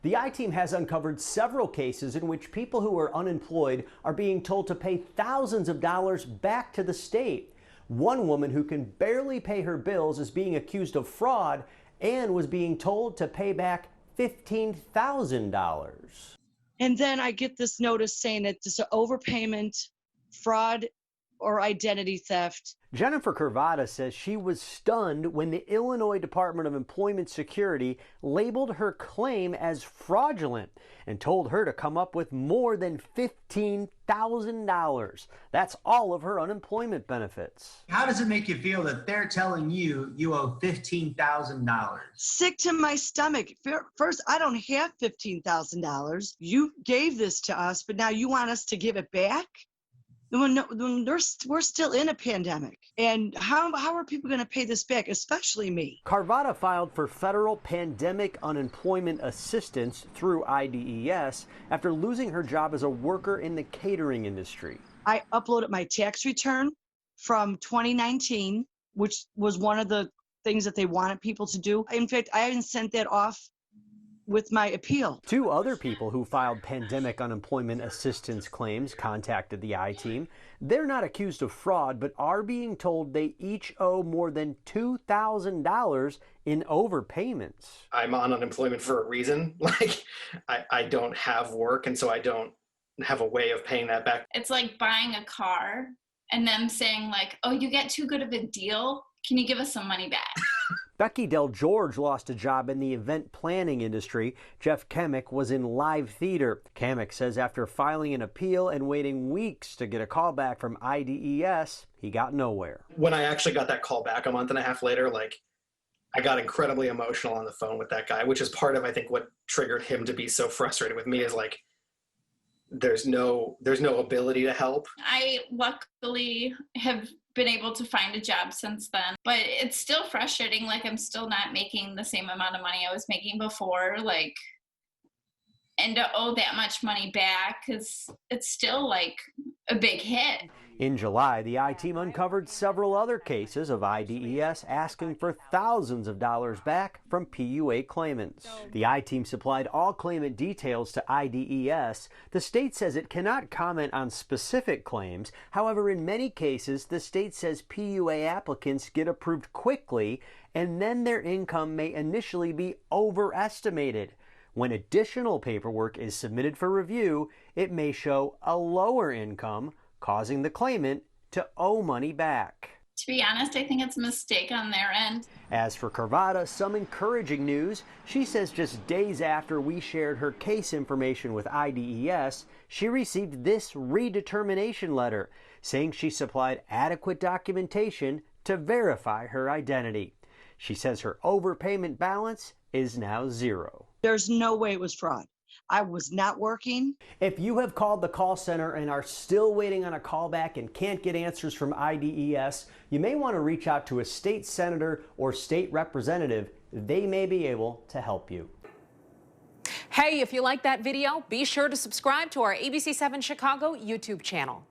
The I-Team has uncovered several cases in which people who are unemployed are being told to pay thousands of dollars back to the state. One woman who can barely pay her bills is being accused of fraud and was being told to pay back $15,000. And then I get this notice saying that it's an overpayment, fraud, or identity theft. Jennifer Curvada says she was stunned when the Illinois Department of Employment Security labeled her claim as fraudulent and told her to come up with more than $15,000. That's all of her unemployment benefits. How does it make you feel that they're telling you you owe $15,000? Sick to my stomach. First, I don't have $15,000. You gave this to us, but now you want us to give it back? When we're still in a pandemic. And how are people going to pay this back, especially me? Carvada filed for federal pandemic unemployment assistance through IDES after losing her job as a worker in the catering industry. I uploaded my tax return from 2019, which was one of the things that they wanted people to do. In fact, I haven't sent that off with my appeal. Two other people who filed pandemic unemployment assistance claims contacted the I-Team. They're not accused of fraud, but are being told they each owe more than $2,000 in overpayments. I'm on unemployment for a reason. Like, I don't have work, and so I don't have a way of paying that back. It's like buying a car and them saying like, oh, you get too good of a deal. Can you give us some money back? Becky Del George lost a job in the event planning industry. Jeff Kemick was in live theater. Kemick says after filing an appeal and waiting weeks to get a call back from IDES, he got nowhere. When I actually got that call back a month and a half later, like, I got incredibly emotional on the phone with that guy, which is part of, I think, what triggered him to be so frustrated with me is like, there's no ability to help. I luckily have been able to find a job since then, but it's still frustrating. Like, I'm still not making the same amount of money I was making before, like, and to owe that much money back is, it's still like a big hit. In July, the I-Team uncovered several other cases of IDES asking for thousands of dollars back from PUA claimants. The I-Team supplied all claimant details to IDES. The state says it cannot comment on specific claims. However, in many cases, the state says PUA applicants get approved quickly, and then their income may initially be overestimated. When additional paperwork is submitted for review, it may show a lower income, causing the claimant to owe money back. To be honest, I think it's a mistake on their end. As for Carvada, some encouraging news. She says just days after we shared her case information with IDES, she received this redetermination letter saying she supplied adequate documentation to verify her identity. She says her overpayment balance is now zero. There's no way it was fraud. I was not working. If you have called the call center and are still waiting on a callback and can't get answers from IDES, you may want to reach out to a state senator or state representative. They may be able to help you. Hey, if you like that video, be sure to subscribe to our ABC7 Chicago YouTube channel.